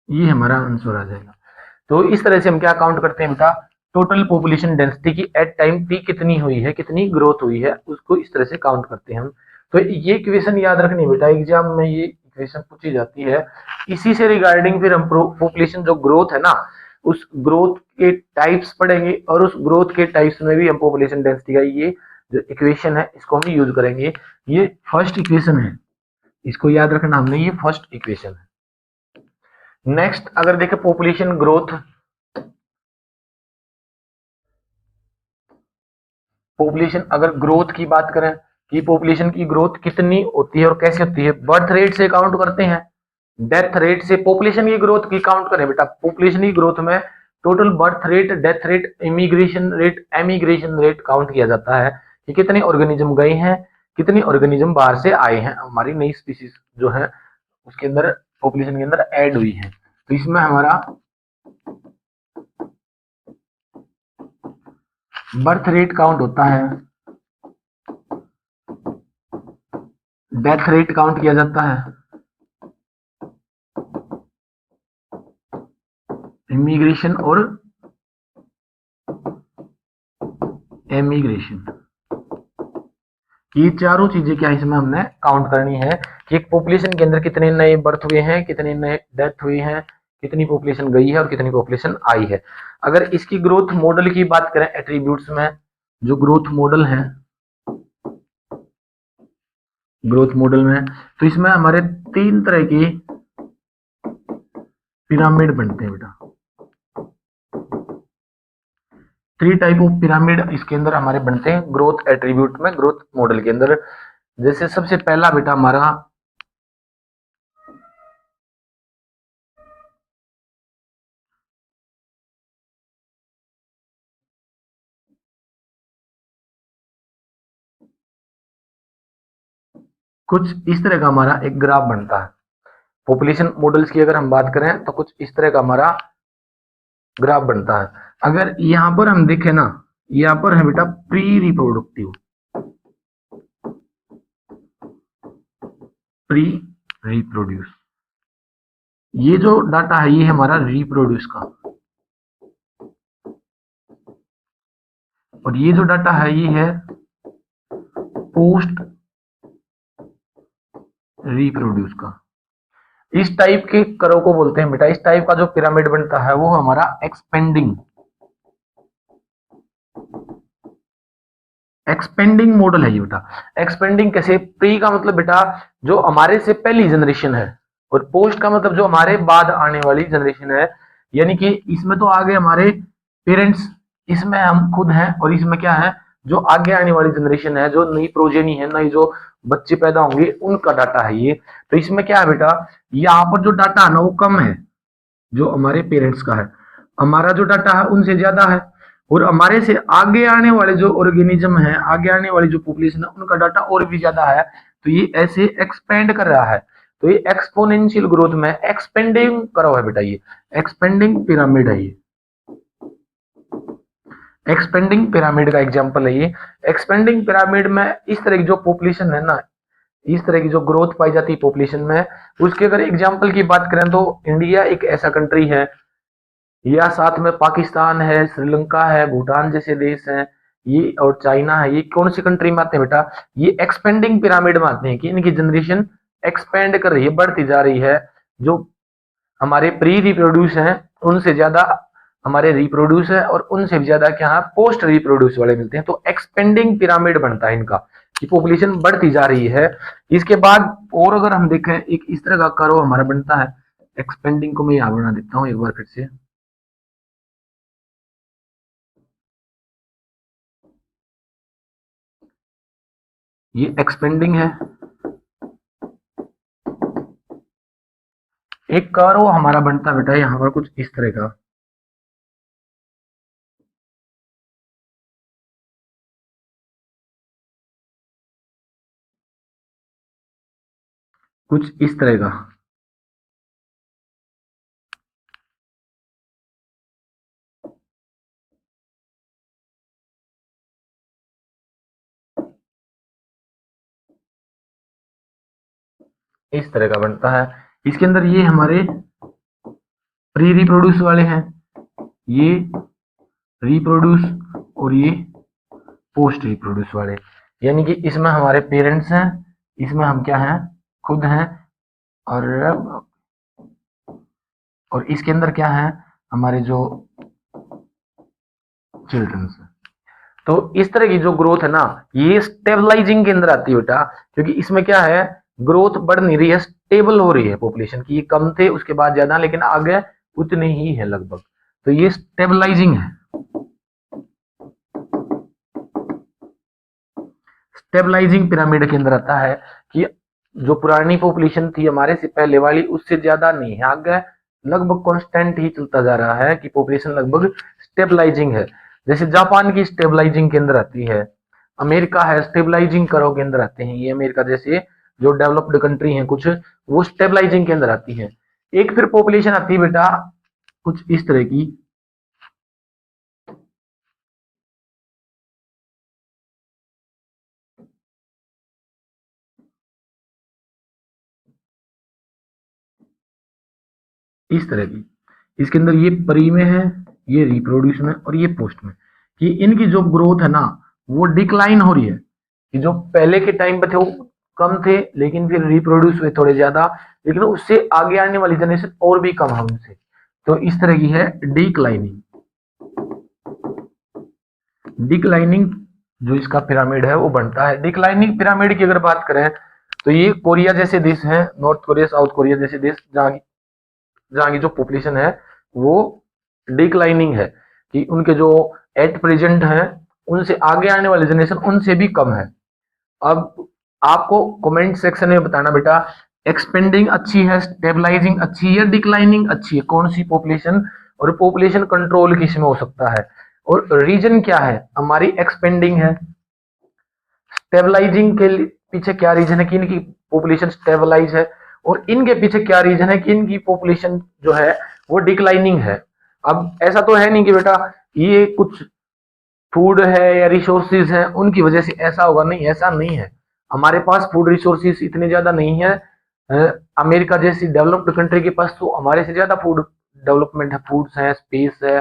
ये हमारा आंसर आ जाएगा। तो इस तरह से हम क्या काउंट करते हैं बेटा, टोटल पॉपुलेशन डेंसिटी की एट टाइम t कितनी हुई है, कितनी ग्रोथ हुई है, उसको इस तरह से काउंट करते हैं हम। तो ये इक्वेशन याद रखनी बेटा, एग्जाम में ये इक्वेशन पूछी जाती है, इसी से रिगार्डिंग फिर हम पॉपुलेशन जो ग्रोथ है ना, उस ग्रोथ के टाइप्स पढ़ेंगे, और उस ग्रोथ के टाइप्स में भी हम पॉपुलेशन डेंसिटी का ये जो इक्वेशन है इसको हम यूज करेंगे। ये फर्स्ट इक्वेशन है, इसको याद रखना हमने, ये फर्स्ट इक्वेशन है। नेक्स्ट अगर देखें पॉपुलेशन ग्रोथ, पॉपुलेशन अगर ग्रोथ की बात करें कि पॉपुलेशन की ग्रोथ कितनी होती है और कैसे होती है, बर्थ रेट से काउंट करते हैं, डेथ रेट से पॉपुलेशन की ग्रोथ की काउंट करें बेटा, पॉपुलेशन की ग्रोथ में total birth rate, death rate, immigration rate, emigration rate count किया जाता है कि कितने ऑर्गेनिज्म गए हैं, कितने ऑर्गेनिज्म बाहर से आए हैं, हमारी नई स्पीसीज जो है उसके अंदर पॉपुलेशन के अंदर ऐड हुई है। तो इसमें हमारा बर्थ रेट काउंट होता है, डेथ रेट काउंट किया जाता है, इमिग्रेशन और एमिग्रेशन, कि चारों चीजें क्या इसमें हमने काउंट करनी है कि एक पॉपुलेशन के अंदर कितने नए बर्थ हुए हैं, कितने नए डेथ हुई हैं, कितनी पॉपुलेशन गई है और कितनी पॉपुलेशन आई है। अगर इसकी ग्रोथ मॉडल की बात करें एट्रीब्यूट्स में, जो ग्रोथ मॉडल है, ग्रोथ मॉडल में तो इसमें हमारे तीन तरह के पिरामिड बनते हैं बेटा। 3 टाइप ऑफ पिरामिड इसके अंदर हमारे बनते हैं ग्रोथ एट्रीब्यूट में, ग्रोथ मॉडल के अंदर। जैसे सबसे पहला बेटा हमारा कुछ इस तरह का हमारा एक ग्राफ बनता है। पॉपुलेशन मॉडल्स की अगर हम बात करें तो कुछ इस तरह का हमारा ग्राफ बनता है। अगर यहां पर हम देखें ना, यहां पर है बेटा प्री रिप्रोडक्टिव, प्री रिप्रोड्यूस, ये जो डाटा है ये है हमारा रिप्रोड्यूस का, और ये जो डाटा है ये है पोस्ट रिप्रोड्यूस का। इस टाइप के करो को बोलते हैं बेटा, इस टाइप का जो पिरामिड बनता है वो हमारा एक्सपेंडिंग, एक्सपेंडिंग मॉडल है ये बेटा। एक्सपेंडिंग कैसे? प्री का मतलब बेटा जो हमारे से पहली जनरेशन है, और पोस्ट का मतलब जो हमारे बाद आने वाली जनरेशन है। यानी कि इसमें तो आगे हमारे पेरेंट्स, इसमें हम खुद हैं, और इसमें क्या है जो आगे आने वाली जनरेशन है, जो नई प्रोजेनी है, नई जो बच्चे पैदा होंगे उनका डाटा है ये। तो इसमें क्या है बेटा, यहाँ पर जो डाटा है ना वो कम है जो हमारे पेरेंट्स का है, हमारा जो डाटा है उनसे ज्यादा है, और हमारे से आगे आने वाले जो ऑर्गेनिज्म है, आगे आने वाली जो पॉपुलेशन है उनका डाटा और भी ज्यादा है। तो ये ऐसे एक्सपेंड कर रहा है। तो ये एक्सपोनेंशियल ग्रोथ में एक्सपेंडिंग करा है बेटा, ये एक्सपेंडिंग पिरामिड है। ये एक्सपेंडिंग पिरामिड का एग्जांपल है ये। एक्सपेंडिंग पिरामिड में इस तरह की जो पॉपुलेशन है ना, इस तरह की जो ग्रोथ पाई जाती है पॉपुलेशन में, उसके अगर एग्जांपल की बात करें तो इंडिया एक ऐसा कंट्री है, या साथ में पाकिस्तान है, श्रीलंका है, भूटान जैसे देश हैं, ये और चाइना है। ये कौन सी कंट्री में आते हैं बेटा? ये एक्सपेंडिंग पिरामिड में आते हैं कि इनकी जनरेशन एक्सपेंड कर रही है, बढ़ती जा रही है। जो हमारे प्री रिप्रोड्यूस हैं उनसे ज्यादा हमारे रिप्रोड्यूस है, और उनसे भी ज्यादा क्या पोस्ट रिप्रोड्यूस वाले मिलते हैं। तो एक्सपेंडिंग पिरामिड बनता है इनका कि पॉपुलेशन बढ़ती जा रही है। इसके बाद और अगर हम देखें एक इस तरह का कर्व हमारा बनता है। एक्सपेंडिंग को मैं यहां बना देता हूं एक बार फिर से। ये एक्सपेंडिंग है, एक कर्व हमारा बनता है बेटा यहाँ पर कुछ इस तरह का, कुछ इस तरह का। इस तरह का बनता है। इसके अंदर ये हमारे प्री रिप्रोड्यूस वाले हैं, ये रिप्रोड्यूस, और ये पोस्ट रिप्रोड्यूस वाले। यानी कि इसमें हमारे पेरेंट्स हैं, इसमें हम क्या हैं, खुद हैं, और इसके अंदर क्या है, हमारे जो चिल्ड्रंस हैं। तो इस तरह की जो ग्रोथ है ना ये स्टेबलाइजिंग के अंदर आती है बेटा, क्योंकि इसमें क्या है ग्रोथ बढ़ नहीं रही है, स्टेबल हो रही है पॉपुलेशन की। ये कम थे उसके बाद ज्यादा, लेकिन आगे उतने ही है लगभग। तो ये स्टेबलाइजिंग है। स्टेबलाइजिंग पिरामिड के अंदर आता है कि जो पुरानी पॉपुलेशन थी हमारे से पहले वाली उससे ज्यादा नहीं है, आगे लगभग कांस्टेंट ही चलता जा रहा है कि पॉपुलेशन लगभग स्टेबलाइजिंग है। जैसे जापान की स्टेबलाइजिंग के अंदर आती है, अमेरिका है स्टेबलाइजिंग करो के अंदर आते हैं। ये अमेरिका जैसे जो डेवलप्ड कंट्री है कुछ, वो स्टेबलाइजिंग के अंदर आती है। एक फिर पॉपुलेशन आती है बेटा कुछ इस तरह की, इस तरह की। इसके अंदर ये प्री में है, ये रिप्रोड्यूस में, और ये पोस्ट में, कि इनकी जो ग्रोथ है ना वो डिक्लाइन हो रही है, कि जो पहले के टाइम पे थे वो कम थे, लेकिन फिर रिप्रोड्यूस हुए थोड़े ज्यादा, लेकिन उससे आगे आने वाली जनरेशन और भी कम है उनसे। तो इस तरह की है डिक्लाइनिंग। डिक्लाइनिंग जो इसका पिरामिड है वो बनता है। डिक्लाइनिंग पिरामिड की अगर बात करें तो ये कोरिया जैसे देश हैं, नॉर्थ कोरिया, साउथ कोरिया जैसे देश, जहाँ की जो पॉपुलेशन है वो डिक्लाइनिंग है, कि उनके जो एट प्रेजेंट हैं उनसे आगे आने वाली जनरेशन उनसे भी कम है। अब आपको कमेंट सेक्शन में बताना बेटा, एक्सपेंडिंग अच्छी है, स्टेबलाइजिंग अच्छी है, या डिक्लाइनिंग अच्छी है, कौन सी पॉपुलेशन, और पॉपुलेशन कंट्रोल किस में हो सकता है, और रीजन क्या है। हमारी एक्सपेंडिंग है। स्टेबलाइजिंग के पीछे क्या रीजन है कि इनकी पॉपुलेशन स्टेबलाइज है, और इनके पीछे क्या रीजन है कि इनकी पॉपुलेशन जो है वो डिक्लाइनिंग है। अब ऐसा तो है नहीं कि बेटा ये कुछ फूड है या रिसोर्सेज है उनकी वजह से ऐसा होगा, नहीं, ऐसा नहीं है। हमारे पास फूड रिसोर्सेज इतने ज्यादा नहीं है। अमेरिका जैसी डेवलप्ड कंट्री के पास तो हमारे से ज्यादा फूड डेवलपमेंट है, फूड्स है, स्पेस है,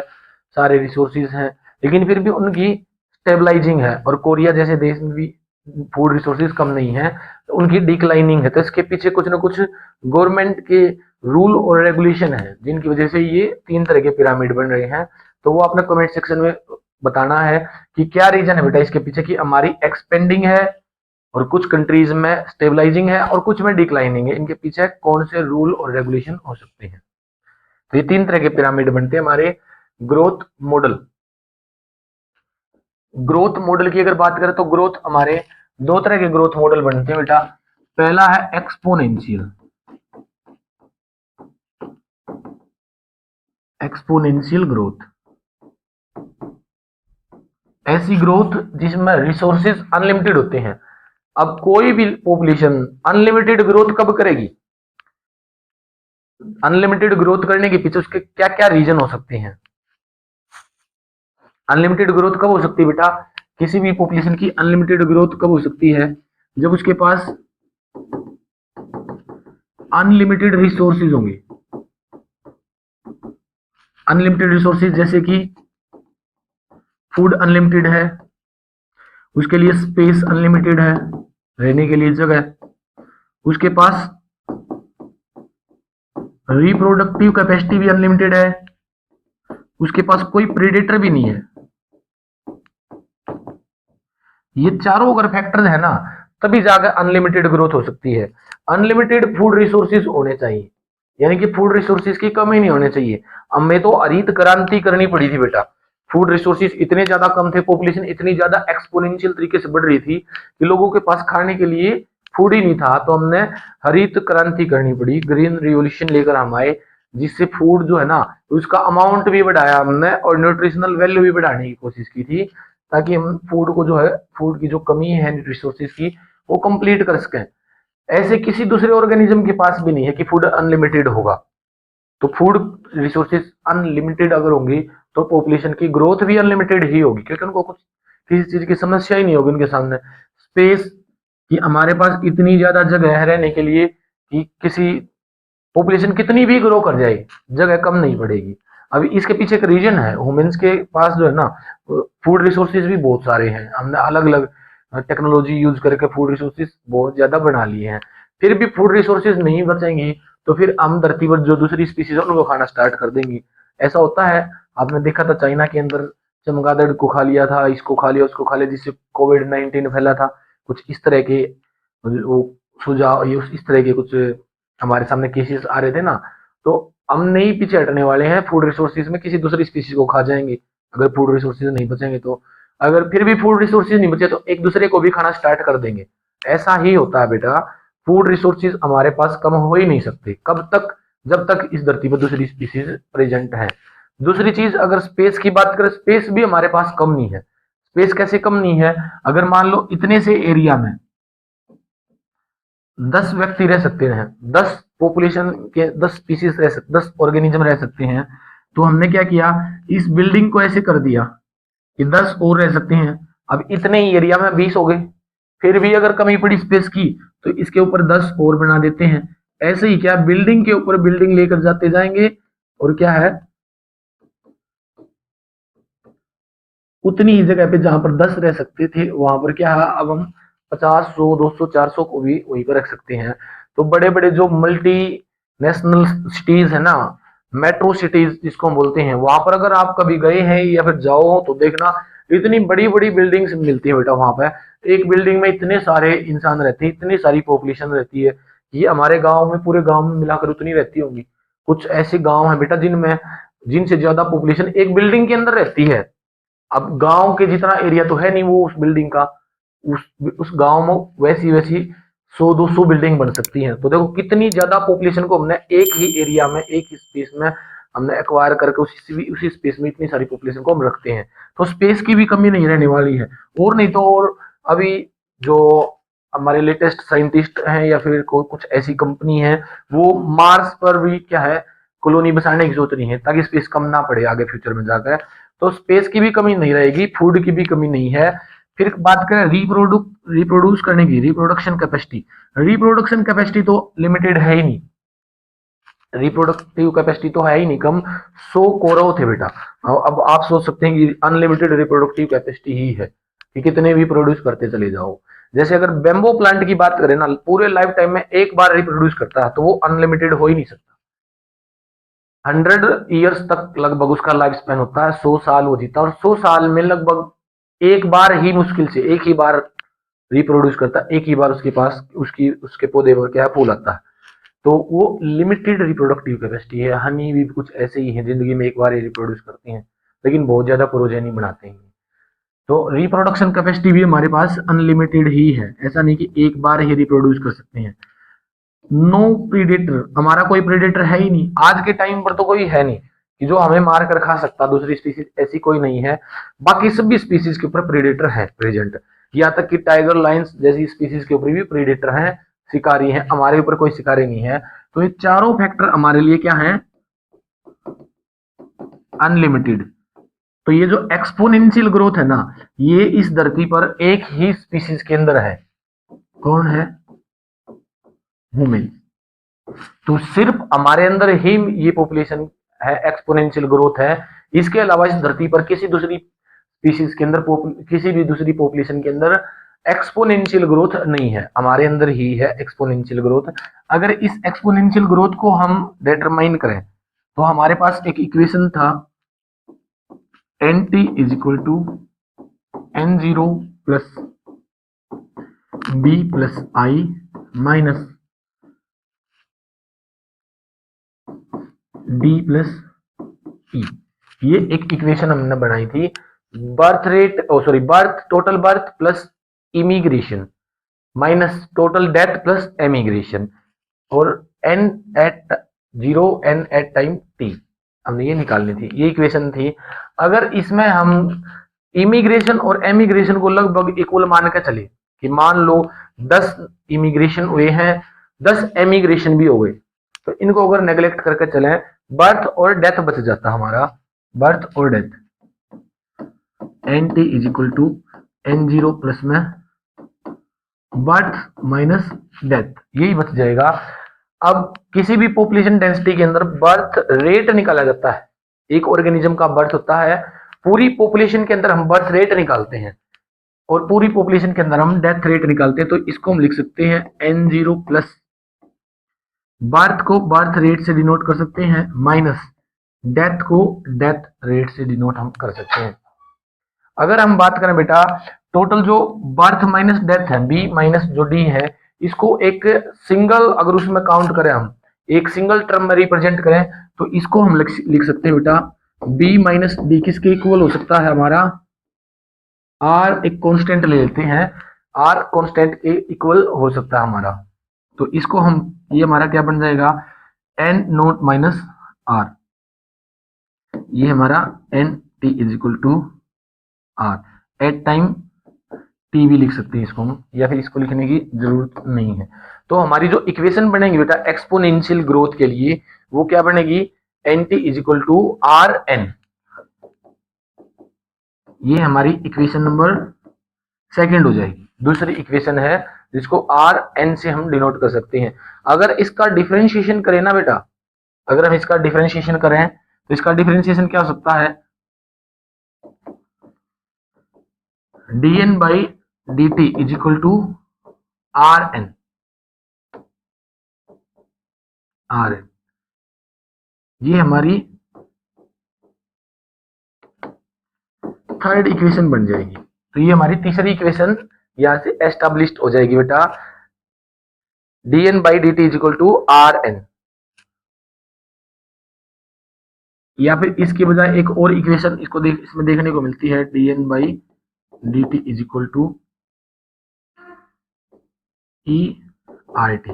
सारे रिसोर्सेज हैं, लेकिन फिर भी उनकी स्टेबलाइजिंग है। और कोरिया जैसे देश में भी फूड रिसोर्सेज कम नहीं है, तो उनकी डिक्लाइनिंग है। तो इसके पीछे कुछ ना कुछ गवर्नमेंट के रूल और रेगुलेशन है जिनकी वजह से ये तीन तरह के पिरामिड बन रहे हैं। तो वो अपने कमेंट सेक्शन में बताना है कि क्या रीजन है बेटा इसके पीछे, कि हमारी एक्सपेंडिंग है और कुछ कंट्रीज में स्टेबलाइजिंग है और कुछ में डिक्लाइनिंग है। इनके पीछे कौन से रूल और रेगुलेशन हो सकते हैं। तो ये तीन तरह के पिरामिड बनते हैं हमारे ग्रोथ मॉडल। ग्रोथ मॉडल की अगर बात करें तो ग्रोथ हमारे दो तरह के ग्रोथ मॉडल बनते हैं बेटा। पहला है एक्सपोनेंशियल। एक्सपोनेंशियल ग्रोथ, ऐसी ग्रोथ जिसमें रिसोर्सेज अनलिमिटेड होते हैं। अब कोई भी पॉपुलेशन अनलिमिटेड ग्रोथ कब करेगी, अनलिमिटेड ग्रोथ करने के पीछे उसके क्या क्या रीजन हो सकते हैं। अनलिमिटेड ग्रोथ कब हो सकती है बेटा, किसी भी पॉपुलेशन की अनलिमिटेड ग्रोथ कब हो सकती है, जब उसके पास अनलिमिटेड रिसोर्सेज होंगे। अनलिमिटेड रिसोर्सेज जैसे कि फूड अनलिमिटेड है, उसके लिए स्पेस अनलिमिटेड है, रहने के लिए जगह, उसके पास रिप्रोडक्टिव कैपेसिटी भी अनलिमिटेड है, उसके पास कोई प्रेडेटर भी नहीं है। ये चारों अगर फैक्टर है ना, तभी जाकर अनलिमिटेड ग्रोथ हो सकती है। अनलिमिटेड फूड रिसोर्सेज होने चाहिए, यानी कि फूड रिसोर्सेज की कमी नहीं होनी चाहिए। हमें तो हरित क्रांति करनी पड़ी थी बेटा, फूड रिसोर्सेज इतने ज्यादा कम थे, पॉपुलेशन इतनी ज्यादा एक्सपोनेंशियल तरीके से बढ़ रही थी कि लोगों के पास खाने के लिए फूड ही नहीं था। तो हमने हरित क्रांति करनी पड़ी, ग्रीन रिवोल्यूशन लेकर हम आए, जिससे फूड जो है ना उसका अमाउंट भी बढ़ाया हमने और न्यूट्रिशनल वैल्यू भी बढ़ाने की कोशिश की थी, ताकि हम फूड को जो है, फूड की जो कमी है रिसोर्सेज की, वो कंप्लीट कर सकें। ऐसे किसी दूसरे ऑर्गेनिज्म के पास भी नहीं है कि फूड अनलिमिटेड होगा। तो फूड रिसोर्सेज अनलिमिटेड अगर होंगी तो पॉपुलेशन की ग्रोथ भी अनलिमिटेड ही होगी, क्योंकि उनको कुछ किसी चीज की समस्या ही नहीं होगी उनके सामने। स्पेस कि हमारे पास इतनी ज्यादा जगह है रहने के लिए कि किसी पॉपुलेशन कितनी भी ग्रो कर जाए जगह कम नहीं पड़ेगी। अभी इसके पीछे एक रीजन है, ह्यूमंस के पास जो है ना फूड रिसोर्सेज भी बहुत सारे हैं, हमने अलग अलग टेक्नोलॉजी यूज करके फूड रिसोर्सेज बहुत ज्यादा बना लिए हैं। फिर भी फूड रिसोर्सेज नहीं बचेंगी तो फिर हम धरती पर जो दूसरी स्पीसीज है उनको खाना स्टार्ट कर देंगी। ऐसा होता है, आपने देखा था चाइना के अंदर चमगादड़ को खा लिया था, इसको खा लिया, उसको खा लिया, जिससे कोविड-19 फैला था। कुछ इस तरह के वो सुझाव, ये इस तरह के कुछ हमारे सामने केसेस आ रहे थे ना। तो हम नहीं पीछे हटने वाले हैं, फूड रिसोर्सेज में किसी दूसरी स्पीसीज को खा जाएंगे अगर फूड रिसोर्सेज नहीं बचेंगे तो। अगर फिर भी फूड रिसोर्सेज नहीं बचे तो एक दूसरे को भी खाना स्टार्ट कर देंगे। ऐसा ही होता है बेटा, फूड रिसोर्सेज हमारे पास कम हो ही नहीं सकते कब तक, जब तक इस धरती पर दूसरी स्पीसीज प्रेजेंट है। दूसरी चीज, अगर स्पेस की बात करें, स्पेस भी हमारे पास कम नहीं है। स्पेस कैसे कम नहीं है, अगर मान लो इतने से एरिया में 10 व्यक्ति रह सकते हैं, 10 पॉपुलेशन के 10 स्पीसीज रह सकते, 10 ऑर्गेनिज्म रह सकते हैं, तो हमने क्या किया, इस बिल्डिंग को ऐसे कर दिया कि 10 और रह सकते हैं। अब इतने ही एरिया में 20 हो गए, फिर भी अगर कमी पड़ी स्पेस की तो इसके ऊपर 10 और बना देते हैं। ऐसे ही क्या, बिल्डिंग के ऊपर बिल्डिंग लेकर जाते जाएंगे, और क्या है, उतनी ही जगह पे जहां पर 10 रह सकते थे वहां पर क्या है, अब हम 50, 100, 200, 400 को भी वहीं पर रख सकते हैं। तो बड़े बड़े जो मल्टी नेशनल सिटीज है ना, मेट्रो सिटीज जिसको हम बोलते हैं, वहां पर अगर आप कभी गए हैं या फिर जाओ तो देखना, इतनी बड़ी बड़ी बिल्डिंग्स मिलती है बेटा वहां पर। एक बिल्डिंग में इतने सारे इंसान रहते हैं, इतनी सारी पॉपुलेशन रहती है। ये हमारे गांव में, पूरे गांव में मिलाकर उतनी रहती होंगी। कुछ ऐसे गांव हैं बेटा जिनमें, जिनसे ज्यादा पॉपुलेशन एक बिल्डिंग के अंदर रहती है। अब गांव के जितना एरिया तो है नहीं वो उस बिल्डिंग का, उस गांव में वैसी वैसी 100-200 बिल्डिंग बन सकती हैं। तो देखो कितनी ज्यादा पॉपुलेशन को हमने एक ही एरिया में, एक ही स्पेस में हमने एक्वायर करके उसी स्पेस में इतनी सारी पॉपुलेशन को हम रखते हैं। तो स्पेस की भी कमी नहीं रहने वाली है। और नहीं तो और अभी जो हमारे लेटेस्ट साइंटिस्ट हैं या फिर कुछ ऐसी कंपनी है, वो मार्स पर भी क्या है, कॉलोनी बसाने की सोच रही है ताकि स्पेस कम ना पड़े आगे फ्यूचर में जाकर। तो स्पेस की भी कमी नहीं रहेगी, फूड की भी कमी नहीं है। फिर बात करें रिप्रोड्यूस करने की, रिप्रोडक्शन कैपेसिटी। रिप्रोडक्शन कैपेसिटी तो लिमिटेड है ही नहीं, रिप्रोडक्टिव कैपेसिटी तो है ही नहीं, कम 100 कौरव थे बेटा। अब आप सोच सकते हैं कि अनलिमिटेड रिप्रोडक्टिव कैपेसिटी ही है कि कितने भी प्रोड्यूस करते चले जाओ। जैसे अगर बेम्बो प्लांट की बात करें ना, पूरे लाइफ टाइम में एक बार रिप्रोड्यूस करता है, तो वो अनलिमिटेड हो ही नहीं सकता। 100 ईयर्स तक लगभग उसका लाइफ स्पेन होता है, 100 साल वो जीता, और 100 साल में लगभग एक बार ही, मुश्किल से एक ही बार रिप्रोड्यूस करता है, एक ही बार उसके पास उसके पौधे पर क्या है, फूल आता है। तो वो लिमिटेड रिप्रोडक्टिव कैपेसिटी है। हनी भी कुछ ऐसे ही है, जिंदगी में एक बार ही रिप्रोड्यूस करते हैं, लेकिन बहुत ज्यादा प्रोजेनी बनाते हैं। तो रिप्रोडक्शन कैपेसिटी भी हमारे पास अनलिमिटेड ही है, ऐसा नहीं कि एक बार ही रिप्रोड्यूस कर सकते हैं। नो प्रीडेटर, हमारा कोई प्रीडेटर है ही नहीं, आज के टाइम पर तो कोई है नहीं कि जो हमें मार कर खा सकता, दूसरी स्पीसीज ऐसी कोई नहीं है। बाकी सभी स्पीसीज के ऊपर प्रीडेटर है प्रेजेंट, यहाँ तक कि टाइगर, लायंस जैसी स्पीसीज के ऊपर भी प्रीडेटर हैं, शिकारी हैं। हमारे ऊपर कोई शिकारी नहीं है। तो ये चारों फैक्टर हमारे लिए क्या है, अनलिमिटेड। तो ये जो एक्सपोनेंशियल ग्रोथ है ना, ये इस धरती पर एक ही स्पीसीज के अंदर है। कौन है, ह्यूमन। तो सिर्फ हमारे अंदर ही ये पॉपुलेशन है, एक्सपोनेंशियल ग्रोथ है। इसके अलावा इस धरती पर किसी दूसरी स्पीसीज के अंदर, किसी भी दूसरी पॉपुलेशन के अंदर एक्सपोनेंशियल ग्रोथ नहीं है, हमारे अंदर ही है एक्सपोनेंशियल ग्रोथ। अगर इस एक्सपोनेंशियल ग्रोथ को हम डिटरमाइन करें तो हमारे पास एक इक्वेशन था, nt is equal to n0 plus b plus I minus D plus E. ये एक इक्वेशन हमने बनाई थी, birth rate, birth, total birth plus immigration minus total death plus emigration, और N at 0, N at time T, हमने ये निकालनी थी, ये इक्वेशन थी। अगर इसमें हम इमिग्रेशन और एमिग्रेशन को लगभग इक्वल मान के चले, कि मान लो 10 इमिग्रेशन हुए हैं, 10 एमिग्रेशन भी हो गए, तो इनको अगर नेग्लेक्ट करके चले, बर्थ और डेथ बच जाता हमारा, बर्थ और death. N T is equal to n0 plus में बर्थ माइनस डेथ, यही बच जाएगा। अब किसी भी पॉपुलेशन डेंसिटी के अंदर बर्थ रेट निकाला जाता है, एक ऑर्गेनिज्म का बर्थ होता है, पूरी पॉपुलेशन के अंदर हम बर्थ रेट निकालते हैं और पूरी पॉपुलेशन के अंदर हम डेथ रेट निकालते हैं। तो इसको हम लिख सकते हैं n0 प्लस, बर्थ को बर्थ रेट से डिनोट कर सकते हैं, माइनस डेथ को डेथ रेट से डिनोट हम कर सकते हैं। अगर हम बात करें बेटा, टोटल जो बर्थ माइनस डेथ है, बी माइनस जो डी है, इसको एक सिंगल, अगर उसमें काउंट करें हम, एक सिंगल टर्म में रिप्रेजेंट करें, तो इसको हम लिख सकते हैं बेटा, बी माइनस डी किसके इक्वल हो सकता है हमारा, आर, एक कांस्टेंट ले लेते हैं, आर कांस्टेंट के इक्वल हो सकता है हमारा। तो इसको हम, ये हमारा क्या बन जाएगा, एन नोट माइनस आर, ये हमारा N T is equal to R at time T भी लिख सकते हैं इसको हम, या फिर इसको लिखने की जरूरत नहीं है। तो हमारी जो इक्वेशन बनेगी बेटा एक्सपोनेंशियल ग्रोथ के लिए, वो क्या बनेगी, N T is equal to R N. ये हमारी इक्वेशन नंबर सेकंड हो जाएगी। दूसरी इक्वेशन है जिसको आर एन से हम डिनोट कर सकते हैं। अगर इसका डिफरेंशिएशन करें ना बेटा, अगर हम इसका डिफरेंशिएशन करें तो इसका डिफरेंशिएशन क्या हो सकता है, dn by dt is equal to R N, R N, ये हमारी थर्ड इक्वेशन बन जाएगी। तो ये हमारी तीसरी इक्वेशन यहां से एस्टैब्लिश्ड हो जाएगी बेटा, dn by D T is equal to R N. या फिर इसके बजाय एक और इक्वेशन इसमें देखने को मिलती है, dn by D T is equal to E R T,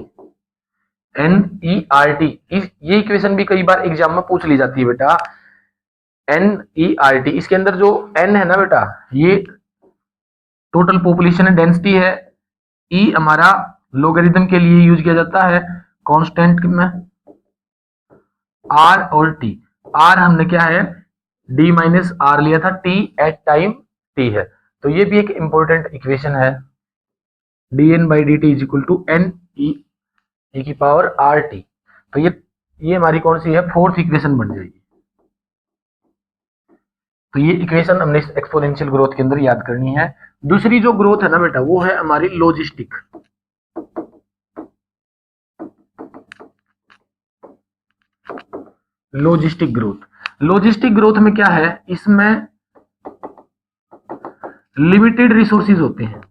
N E R T. ये इक्वेशन भी कई बार एग्जाम में पूछ ली जाती है बेटा, एन ई आर टी। इसके अंदर जो एन है ना बेटा, ये टोटल पॉपुलेशन डेंसिटी है, ई हमारा लोगरिथम के लिए यूज किया जाता है कांस्टेंट में, आर और टी। आर हमने क्या है, डी माइनस आर लिया था, टी एट टाइम टी है। तो ये भी एक इंपॉर्टेंट इक्वेशन है, D N by D T is equal to N E की पावर आर टी। तो ये हमारी कौन सी है, फोर्थ इक्वेशन बन जाएगी। तो ये इक्वेशन हमने इस एक्सपोनेंशियल ग्रोथ के अंदर याद करनी है। दूसरी जो ग्रोथ है ना बेटा, वो है हमारी logistic. Logistic growth, logistic growth में क्या है, इसमें लिमिटेड रिसोर्सेज होते हैं।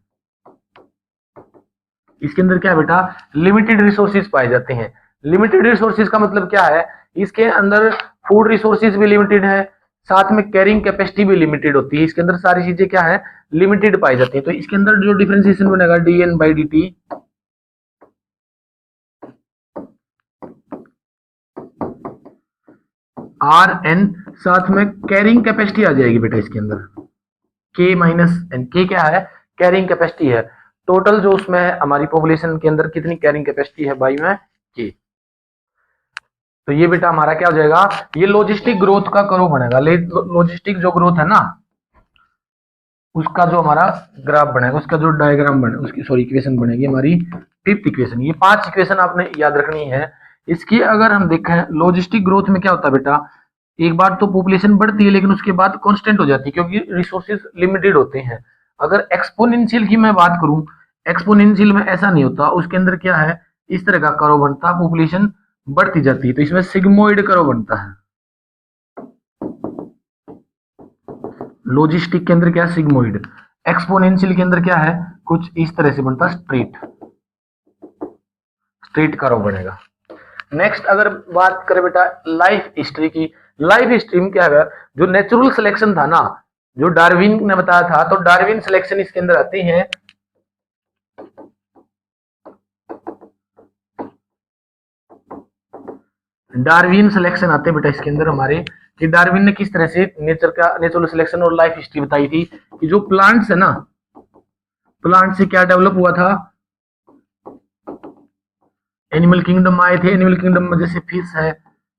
इसके अंदर क्या है बेटा, लिमिटेड रिसोर्सेज पाए जाते हैं। लिमिटेड रिसोर्सेज का मतलब क्या है, इसके अंदर फूड रिसोर्सेज भी लिमिटेड है, साथ में कैरिंग कैपेसिटी भी लिमिटेड होती है। इसके अंदर सारी चीजें क्या है, लिमिटेड पाई जाती है। तो इसके अंदर जो डिफरेंशिएशन बनेगा, D N by D T R N, साथ में कैरिंग कैपेसिटी आ जाएगी बेटा इसके अंदर, के माइनस एन। के क्या है, कैरिंग कैपेसिटी है। टोटल जो उसमें है हमारी पॉपुलेशन के अंदर कितनी कैरिंग कैपेसिटी है बाई में के। तो ये बेटा हमारा क्या हो जाएगा, ये लॉजिस्टिक ग्रोथ का कर्व बनेगा। लॉजिस्टिक जो ग्रोथ है ना, उसका जो हमारा ग्राफ बनेगा, उसका जो डायग्राम बने, उसकी सॉरी इक्वेशन बनेगी हमारी फिफ्थ इक्वेशन। ये 5 इक्वेशन आपने याद रखनी है। इसकी अगर हम देखें, लॉजिस्टिक ग्रोथ में क्या होता है बेटा, एक बार तो पॉपुलेशन बढ़ती है लेकिन उसके बाद कांस्टेंट हो जाती है, क्योंकि रिसोर्सेज लिमिटेड होते हैं। अगर एक्सपोनेंशियल की मैं बात करूं, एक्सपोनेंशियल में ऐसा नहीं होता, उसके अंदर क्या है, इस तरह का कर्व बनता है, पॉपुलेशन बढ़ती जाती है, तो इसमें सिग्मोइड कर्व बनता है। लॉजिस्टिक के अंदर क्या है, सिग्मोइड। एक्सपोनेंशियल के अंदर क्या है, कुछ इस तरह से बनता है, स्ट्रेट, स्ट्रेट कर्व बनेगा। नेक्स्ट अगर बात करें बेटा लाइफ हिस्ट्री की, लाइफ हिस्ट्री में क्या है, जो नेचुरल सिलेक्शन था ना, जो डार्विन ने बताया था, तो डार्विन सिलेक्शन इसके अंदर आते हैं। डार्विन सिलेक्शन आते हैं बेटा इसके अंदर हमारे, कि डार्विन ने किस तरह से नेचुरल सिलेक्शन और लाइफ हिस्ट्री बताई थी, कि जो प्लांट्स है ना, प्लांट से क्या डेवलप हुआ था, एनिमल किंगडम आए थे। एनिमल किंगडम में जैसे फिश है,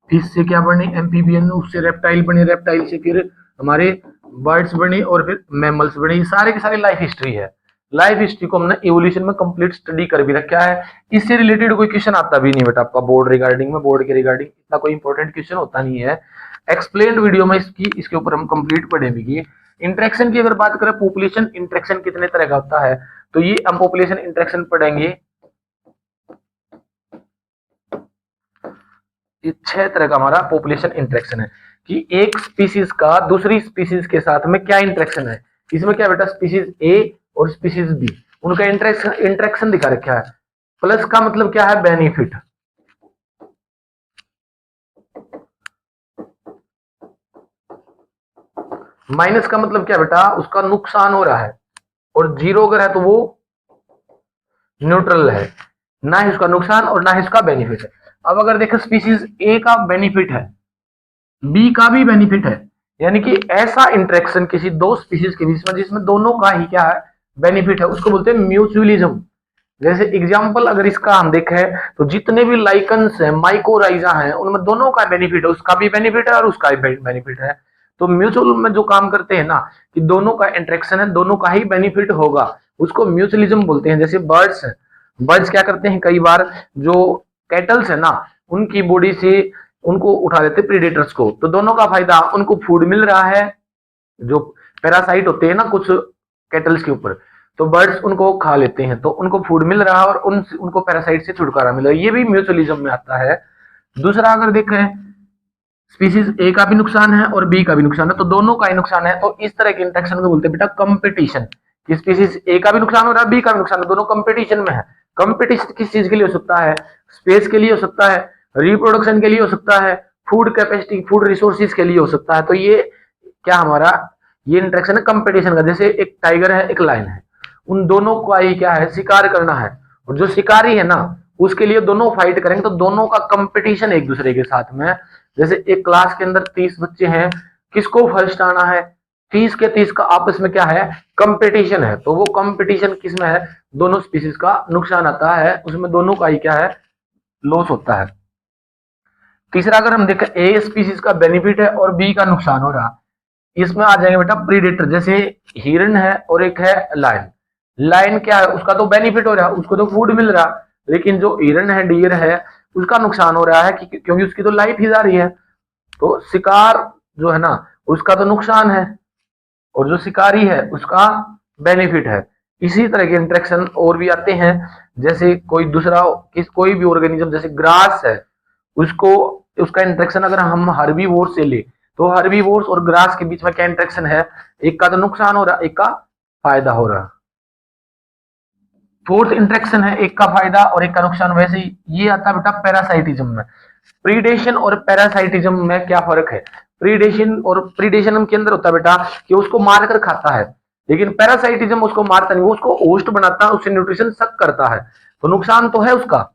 फिश से क्या बने, एम्फीबियन, उससे रेप्टाइल बने, रेप्टाइल से फिर हमारे बर्ड्स बने, और फिर मैमल्स बने। ये सारे के सारे लाइफ हिस्ट्री है। लाइफ हिस्ट्री को हमने इवोल्यूशन में कंप्लीट स्टडी कर भी रखा है। इससे रिलेटेड कोई क्वेश्चन आता भी नहीं बेटा आपका बोर्ड रिगार्डिंग में, बोर्ड के रिगार्डिंग इतना कोई इंपॉर्टेंट क्वेश्चन होता नहीं है। एक्सप्लेन्ड वीडियो में इसके ऊपर हम कंप्लीट पढ़ेंगे। इंटरेक्शन की अगर बात करें, पॉपुलेशन इंटरेक्शन कितने तरह का होता है, तो ये हम पॉपुलेशन इंटरेक्शन पढ़ेंगे। ये 6 तरह का हमारा पॉपुलेशन इंटरेक्शन है, कि एक स्पीसीज का दूसरी स्पीसीज के साथ में क्या इंटरेक्शन है। इसमें क्या बेटा, स्पीसीज ए और स्पीसीज बी, उनका इंटरेक्शन दिखा रखा है। प्लस का मतलब क्या है, बेनिफिट। माइनस का मतलब क्या बेटा, उसका नुकसान हो रहा है। और जीरो अगर है तो वो न्यूट्रल है, ना ही उसका नुकसान और ना ही उसका बेनिफिट है। अब अगर देखें, स्पीसीज ए का बेनिफिट है, बी का भी बेनिफिट है, यानी कि ऐसा इंटरेक्शन किसी दो स्पीसीज के बीच में जिसमें दोनों का ही क्या है, बेनिफिट है, उसको बोलते हैं म्यूचुअलिज्म। जैसे एग्जांपल अगर इसका हम देखें, तो जितने भी लाइकन्स हैं, माइकोराइजा हैं, उनमें दोनों का बेनिफिट है, उसका भी बेनिफिट है और उसका भी बेनिफिट है। तो म्यूचुअल में जो काम करते हैं ना, कि दोनों का इंटरेक्शन है, दोनों का ही बेनिफिट होगा, उसको म्यूचुअलिज्म बोलते हैं। जैसे बर्ड्स हैं, बर्ड्स क्या करते हैं, कई बार जो कैटल्स है ना, उनकी बॉडी से उनको उठा देते प्रीडेटर्स को, तो दोनों का फायदा, उनको फूड मिल रहा है, जो पैरासाइट होते हैं ना कुछ कैटल्स के ऊपर, तो बर्ड्स उनको खा लेते हैं, तो उनको फूड मिल रहा है और उनको पैरासाइट से छुटकारा मिल रहा है, ये भी म्यूचुअलिज्म में आता है। दूसरा अगर देखें, स्पीसीज ए का भी नुकसान है और बी का भी नुकसान है, तो दोनों का ही नुकसान है, तो इस तरह के इंटरेक्शन को बोलते हैं बेटा कंपटीशन। कि स्पीसीज ए का भी नुकसान हो रहा है, बी का भी नुकसान है, दोनों कंपटीशन में है। कंपटीशन किस चीज के लिए हो सकता है? स्पेस के लिए हो सकता है, रिप्रोडक्शन के लिए हो सकता है, फूड कैपेसिटी, फूड रिसोर्सेज के लिए हो सकता है। तो ये क्या हमारा ये इंटरेक्शन है कंपटीशन का। जैसे एक टाइगर है, एक लायन है, उन दोनों का ही क्या है? शिकार करना है, और जो शिकारी है ना उसके लिए दोनों फाइट करेंगे, तो दोनों का कंपटीशन एक दूसरे के साथ में। जैसे एक क्लास के अंदर 30 बच्चे हैं, किसको फर्स्ट आना है? 30 के 30 का आपस में क्या है? कंपटीशन है। तो वो कंपटीशन किस में है? दोनों स्पीसीज का नुकसान आता है, उसमें दोनों का ही क्या है? लॉस होता है। तीसरा अगर हम देखें, ए स्पीसीज का बेनिफिट है और बी का नुकसान हो रहा, इसमें आ जाएंगे बेटा प्रीडेटर। जैसे हिरन है और एक है लायन। लायन क्या है? उसका तो बेनिफिट हो रहा है, उसको तो फूड मिल रहा, लेकिन जो हिरन है, डियर है, उसका नुकसान हो रहा है क्योंकि उसकी तो लाइफ ही जा रही है। तो शिकार जो है ना उसका तो नुकसान है, और जो शिकारी है उसका बेनिफिट है। इसी तरह के इंटरेक्शन और भी आते हैं। जैसे कोई दूसरा कोई भी ऑर्गेनिज्म, जैसे ग्रास है, उसको उसका इंटरेक्शन अगर हम हर्बीवोर से ले, तो हर्बीवोर्स और ग्रास के बीच में क्या इंटरेक्शन है? एक का तो नुकसान हो रहा, एक का फायदा हो रहा। फोर्थ इंटरेक्शन है, एक का फायदा और एक का नुकसान। वैसे ही ये आता बेटा पैरासाइटिज्म में। प्रीडेशन और पैरासाइटिज्म में क्या फर्क है? प्रीडेशन के अंदर होता है बेटा कि उसको मारकर खाता है, लेकिन पैरासाइटिज्म उसको मारता नहीं, वो उसको होस्ट बनाता है, उससे न्यूट्रिशन सक करता है। तो नुकसान तो है उसका,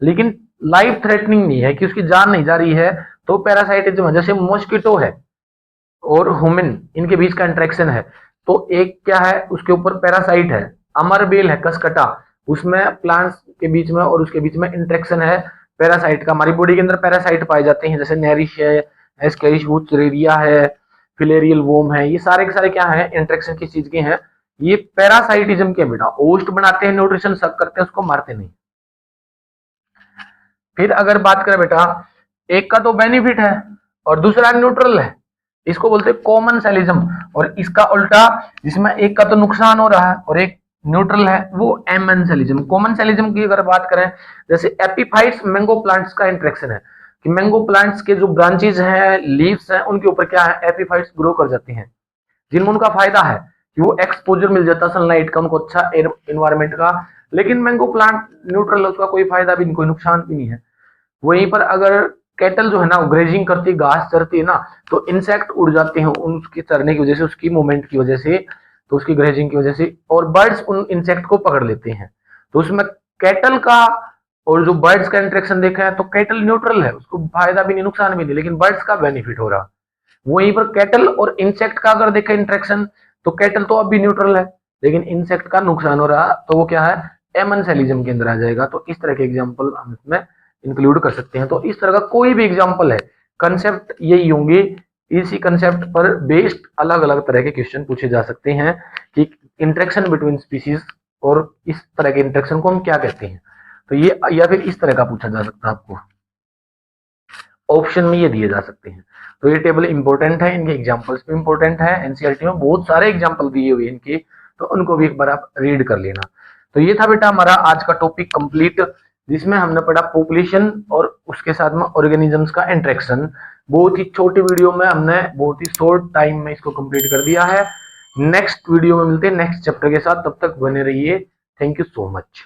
लेकिन लाइफ थ्रेटनिंग नहीं है कि उसकी जान नहीं जा रही है। तो पैरासाइटिज्म है। जैसे मॉस्किटो है और ह्यूमन, इनके बीच का इंटरेक्शन है, तो एक क्या है? उसके ऊपर पैरासाइट है। अमरबेल है, कसकटा, उसमें प्लांट्स के बीच में और उसके बीच में इंटरेक्शन है पैरासाइट का। हमारी बॉडी के अंदर पैरासाइट पाए जाते हैं, जैसे नेरिश है, एस्केरिश वुचरेरिया है, फिलेरियल वोम है, ये सारे के सारे क्या है? इंटरेक्शन किस चीज के हैं? ये पैरासाइटिज्म के बेटा। होस्ट बनाते हैं, न्यूट्रिशन सक करते हैं, उसको मारते नहीं। फिर अगर बात करें बेटा, एक का तो बेनिफिट है और दूसरा न्यूट्रल है, इसको बोलते हैं कॉमन सेलिज्म। और इसका उल्टा, जिसमें एक का तो नुकसान हो रहा है और एक न्यूट्रल है, वो एमन सेलिज्म। कॉमन सेलिज्म की अगर बात करें, जैसे एपीफाइट्स मैंगो प्लांट्स का इंटरेक्शन है कि मैंगो प्लांट्स के जो ब्रांचेज हैं, लीव्स हैं, उनके ऊपर क्या है? एपीफाइट्स ग्रो कर जाती हैं, जिनमें उनका फायदा है कि वो एक्सपोजर मिल जाता सनलाइट का, उनको अच्छा एयर एनवायरमेंट का। लेकिन मैंगो प्लांट न्यूट्रल है, उसका कोई फायदा भी नहीं, कोई नुकसान भी नहीं है। वहीं पर अगर कैटल जो है ना ग्रेजिंग करती है, घास चरती है ना, तो इंसेक्ट उड़ जाते हैं उसके चरने की वजह से, उसकी मूवमेंट की वजह से, तो उसकी ग्रेजिंग की वजह से, और बर्ड्स उन इंसेक्ट को पकड़ लेते हैं। तो उसमें कैटल का और जो बर्ड्स का इंटरेक्शन देखा है, तो कैटल न्यूट्रल है, उसको फायदा भी नहीं, नुकसान भी नहीं, लेकिन बर्ड्स का बेनिफिट हो रहा। वहीं पर कैटल और इंसेक्ट का अगर देखें इंटरेक्शन, तो कैटल तो अब भी न्यूट्रल है, लेकिन इंसेक्ट का नुकसान हो रहा, तो वो क्या है? एमनसेलिज्म के अंदर आ जाएगा। तो इस तरह के एग्जाम्पल हम इसमें इंक्लूड कर सकते हैं। तो इस तरह का कोई भी एग्जाम्पल है, कंसेप्ट यही होंगे, इसी कंसेप्ट पर बेस्ड अलग अलग तरह के क्वेश्चन पूछे जा सकते हैं कि इंटरेक्शन बिटवीन स्पीसीज, और इस तरह के इंटरेक्शन को हम क्या कहते हैं। तो ये, या फिर इस तरह का पूछा जा सकता है, आपको ऑप्शन में ये दिए जा सकते हैं। तो ये टेबल इंपॉर्टेंट है, इनके एग्जांपल्स भी इंपॉर्टेंट है। एनसीईआरटी में बहुत सारे एग्जांपल दिए हुए इनके, तो उनको भी एक बार आप रीड कर लेना। तो ये था बेटा हमारा आज का टॉपिक कंप्लीट, जिसमें हमने पढ़ा पॉपुलेशन और उसके साथ में ऑर्गेनिजम्स का इंटरेक्शन। बहुत ही छोटी वीडियो में हमने बहुत ही शॉर्ट टाइम में इसको कंप्लीट कर दिया है। नेक्स्ट वीडियो में मिलते हैं नेक्स्ट चैप्टर के साथ, तब तक बने रहिए। Thank you so much.